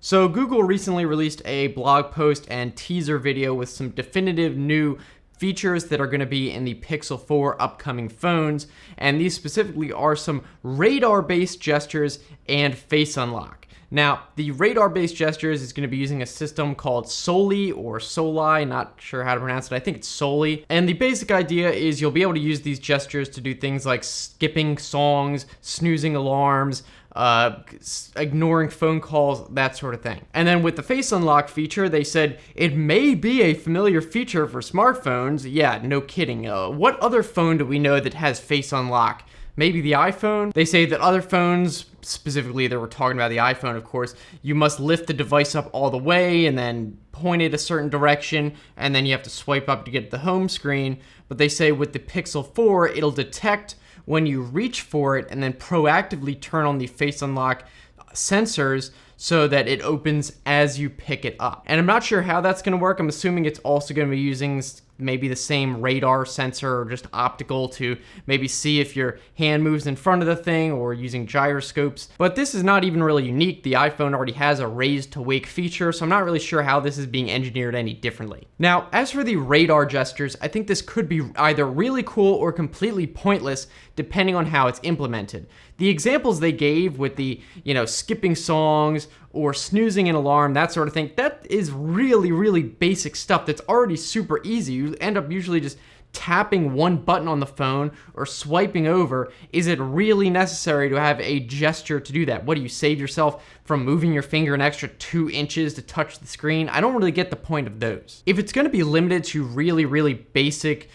So Google recently released a blog post and teaser video with some definitive new features that are going to be in the Pixel 4 upcoming phones, and these specifically are some radar-based gestures and face unlock. Now, the radar-based gestures is going to be using a system called Soli or Soli, not sure how to pronounce it, I think it's Soli. And the basic idea is you'll be able to use these gestures to do things like skipping songs, snoozing alarms, ignoring phone calls, that sort of thing. And then with the face unlock feature, they said it may be a familiar feature for smartphones. Yeah, no kidding. What other phone do we know that has face unlock? Maybe the iPhone? They say that other phones, specifically they were talking about the iPhone, of course, you must lift the device up all the way and then point it a certain direction, and then you have to swipe up to get to the home screen. But they say with the Pixel 4, it'll detect when you reach for it and then proactively turn on the face unlock sensors so that it opens as you pick it up. And I'm not sure how that's going to work. I'm assuming it's also going to be using maybe the same radar sensor or just optical to maybe see if your hand moves in front of the thing, or using gyroscopes. But this is not even really unique. The iPhone already has a raise to wake feature, so I'm not really sure how this is being engineered any differently. Now, as for the radar gestures, I think this could be either really cool or completely pointless depending on how it's implemented. The examples they gave with the, skipping songs or snoozing an alarm, that sort of thing, that is really, really basic stuff that's already super easy. You end up usually just tapping one button on the phone or swiping over. Is it really necessary to have a gesture to do that? What, do you save yourself from moving your finger an extra 2 inches to touch the screen? I don't really get the point of those. If it's going to be limited to really, really basic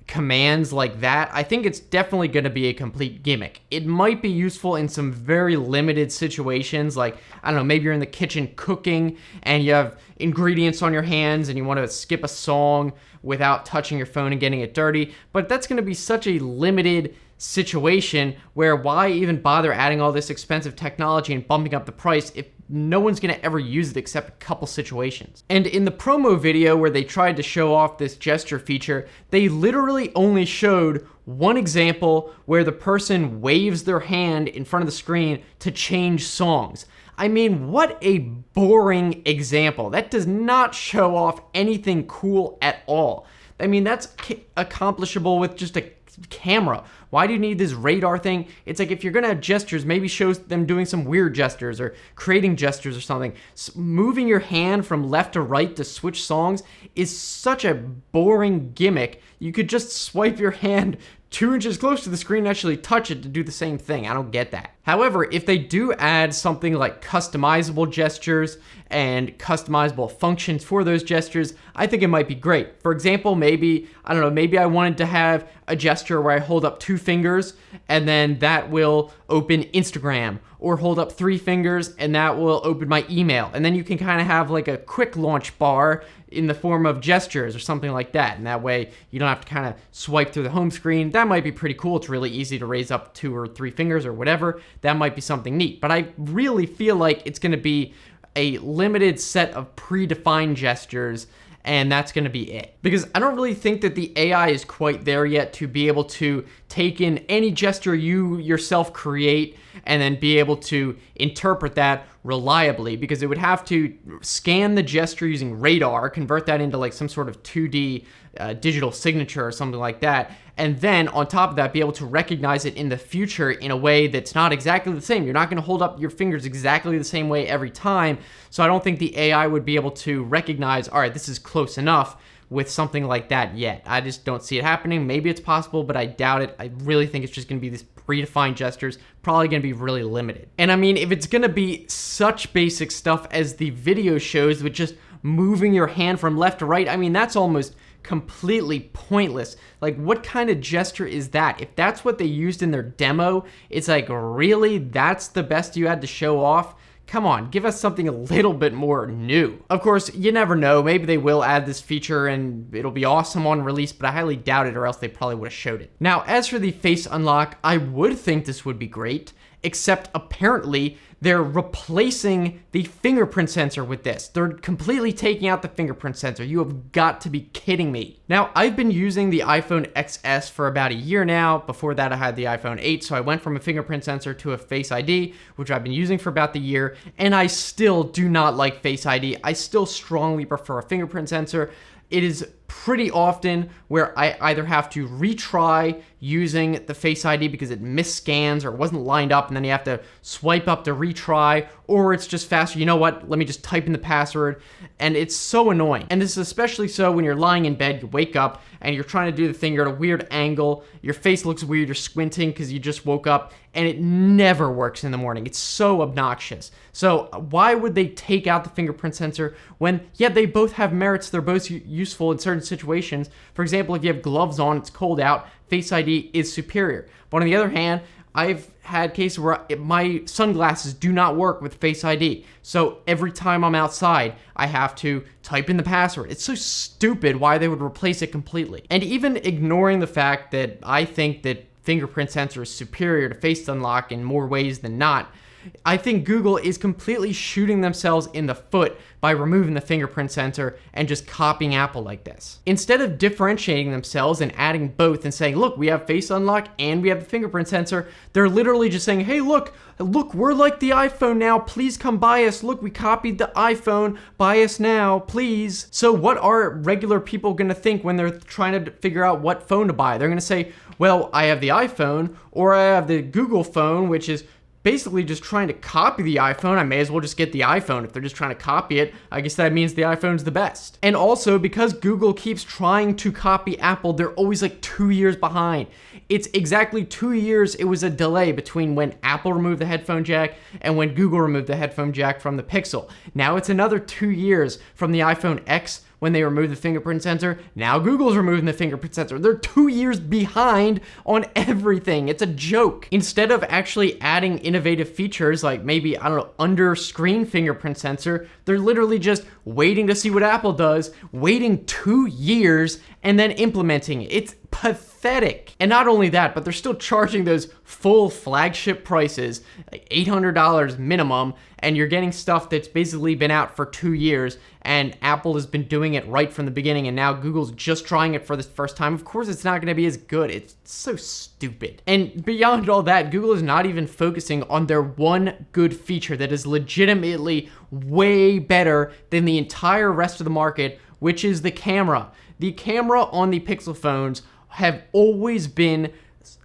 commands like that, I think it's definitely going to be a complete gimmick. It might be useful in some very limited situations, like, I don't know, maybe you're in the kitchen cooking and you have ingredients on your hands and you want to skip a song without touching your phone and getting it dirty, but that's going to be such a limited situation where why even bother adding all this expensive technology and bumping up the price if no one's going to ever use it except a couple situations. And in the promo video where they tried to show off this gesture feature, they literally only showed one example where the person waves their hand in front of the screen to change songs. I mean, what a boring example. That does not show off anything cool at all. I mean, that's accomplishable with just a camera. Why do you need this radar thing? It's like, if you're gonna have gestures, maybe show them doing some weird gestures or creating gestures or something. Moving your hand from left to right to switch songs is such a boring gimmick. You could just swipe your hand 2 inches close to the screen and actually touch it to do the same thing. I don't get that. However, if they do add something like customizable gestures and customizable functions for those gestures, I think it might be great. For example, maybe I wanted to have a gesture where I hold up 2 fingers and then that will open Instagram, or hold up 3 fingers and that will open my email. And then you can kind of have like a quick launch bar in the form of gestures or something like that. And that way you don't have to kind of swipe through the home screen. That might be pretty cool. It's really easy to raise up 2 or 3 fingers or whatever. That might be something neat. But I really feel like it's going to be a limited set of predefined gestures, and that's going to be it. Because I don't really think that the AI is quite there yet to be able to take in any gesture you yourself create and then be able to interpret that reliably, because it would have to scan the gesture using radar, convert that into like some sort of 2D digital signature or something like that, and then on top of that be able to recognize it in the future in a way that's not exactly the same. You're not going to hold up your fingers exactly the same way every time, so I don't think the AI would be able to recognize, all right, this is close enough with something like that yet. I just don't see it happening. Maybe it's possible, but I doubt it. I really think it's just going to be these predefined gestures, probably going to be really limited. And I mean, if it's going to be such basic stuff as the video shows with just moving your hand from left to right, I mean, that's almost completely pointless. Like, what kind of gesture is that? If that's what they used in their demo, it's like, really? That's the best you had to show off? Come on, give us something a little bit more new. Of course, you never know. Maybe they will add this feature and it'll be awesome on release, but I highly doubt it, or else they probably would have showed it. Now, as for the face unlock, I would think this would be great, except apparently they're replacing the fingerprint sensor with this. They're completely taking out the fingerprint sensor. You have got to be kidding me. Now, I've been using the iPhone XS for about a year now. Before that, I had the iPhone 8, so I went from a fingerprint sensor to a Face ID, which I've been using for about the year, and I still do not like Face ID. I still strongly prefer a fingerprint sensor. It is pretty often where I either have to retry using the Face ID because it misscans or wasn't lined up, and then you have to swipe up to retry, or it's just faster. You know what? Let me just type in the password, and it's so annoying. And this is especially so when you're lying in bed, you wake up, and you're trying to do the thing, you're at a weird angle, your face looks weird, you're squinting because you just woke up, and it never works in the morning. It's so obnoxious. So why would they take out the fingerprint sensor when, yeah, they both have merits, they're both useful in certain situations. For example, if you have gloves on, it's cold out, Face ID is superior. But on the other hand, I've had cases where my sunglasses do not work with Face ID. So every time I'm outside, I have to type in the password. It's so stupid why they would replace it completely. And even ignoring the fact that I think that fingerprint sensor is superior to face unlock in more ways than not, I think Google is completely shooting themselves in the foot by removing the fingerprint sensor and just copying Apple like this. Instead of differentiating themselves and adding both and saying, look, we have face unlock and we have the fingerprint sensor, they're literally just saying, hey, look, we're like the iPhone now, please come buy us. Look, we copied the iPhone, buy us now, please. So what are regular people gonna think when they're trying to figure out what phone to buy? They're gonna say, well, I have the iPhone, or I have the Google phone, which is basically just trying to copy the iPhone. I may as well just get the iPhone. If they're just trying to copy it, I guess that means the iPhone's the best. And also, because Google keeps trying to copy Apple, they're always like 2 years behind. It's exactly 2 years. It was a delay between when Apple removed the headphone jack and when Google removed the headphone jack from the Pixel. Now it's another 2 years from the iPhone X when they removed the fingerprint sensor. Now Google's removing the fingerprint sensor. They're 2 years behind on everything. It's a joke. Instead of actually adding innovative features like maybe, I don't know, under screen fingerprint sensor, they're literally just waiting to see what Apple does, waiting 2 years and then implementing it. It's pathetic. And not only that, but they're still charging those full flagship prices, like $800 minimum, and you're getting stuff that's basically been out for 2 years, and Apple has been doing it right from the beginning, and now Google's just trying it for the first time. Of course, it's not going to be as good. It's so stupid. And beyond all that, Google is not even focusing on their one good feature that is legitimately way better than the entire rest of the market, which is the camera. The camera on the Pixel phones have always been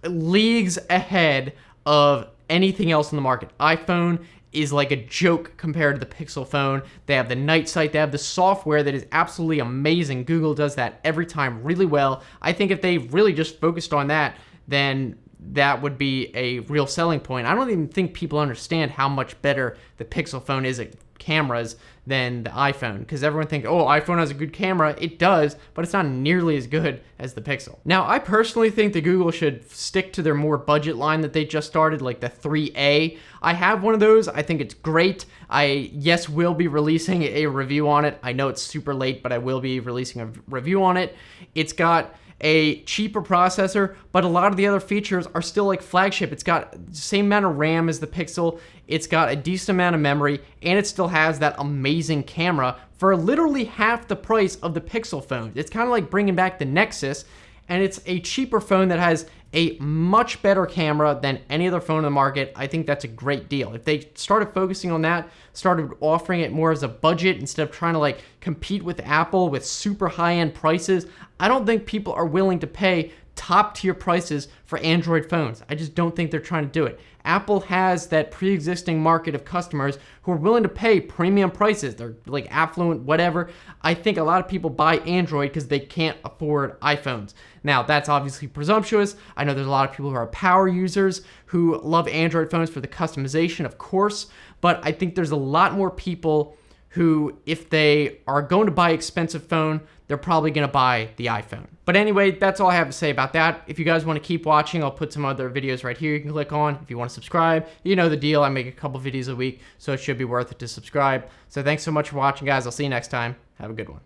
leagues ahead of anything else in the market. iPhone is like a joke compared to the Pixel phone. They have the night sight, they have the software that is absolutely amazing. Google does that every time really well. I think if they really just focused on that, then that would be a real selling point. I don't even think people understand how much better the Pixel phone is at cameras than the iPhone, because everyone thinks, oh, iPhone has a good camera. It does, but it's not nearly as good as the Pixel. Now, I personally think that Google should stick to their more budget line that they just started, like the 3A. I have one of those. I think it's great. Yes, will be releasing a review on it. I know it's super late, but I will be releasing a review on it. It's got a cheaper processor, but a lot of the other features are still like flagship. It's got the same amount of RAM as the Pixel, it's got a decent amount of memory, and it still has that amazing camera for literally half the price of the Pixel phone. It's kind of like bringing back the Nexus, and it's a cheaper phone that has a much better camera than any other phone in the market. I think that's a great deal. If they started focusing on that, started offering it more as a budget instead of trying to like compete with Apple with super high-end prices, I don't think people are willing to pay top tier prices for Android phones. I just don't think they're trying to do it. Apple has that pre-existing market of customers who are willing to pay premium prices. They're like affluent, whatever. I think a lot of people buy Android because they can't afford iPhones. Now, that's obviously presumptuous. I know there's a lot of people who are power users who love Android phones for the customization, of course, but I think there's a lot more people who, if they are going to buy an expensive phone, they're probably going to buy the iPhone. But anyway, that's all I have to say about that. If you guys want to keep watching, I'll put some other videos right here you can click on. If you want to subscribe, you know the deal. I make a couple videos a week, so it should be worth it to subscribe. So thanks so much for watching, guys. I'll see you next time. Have a good one.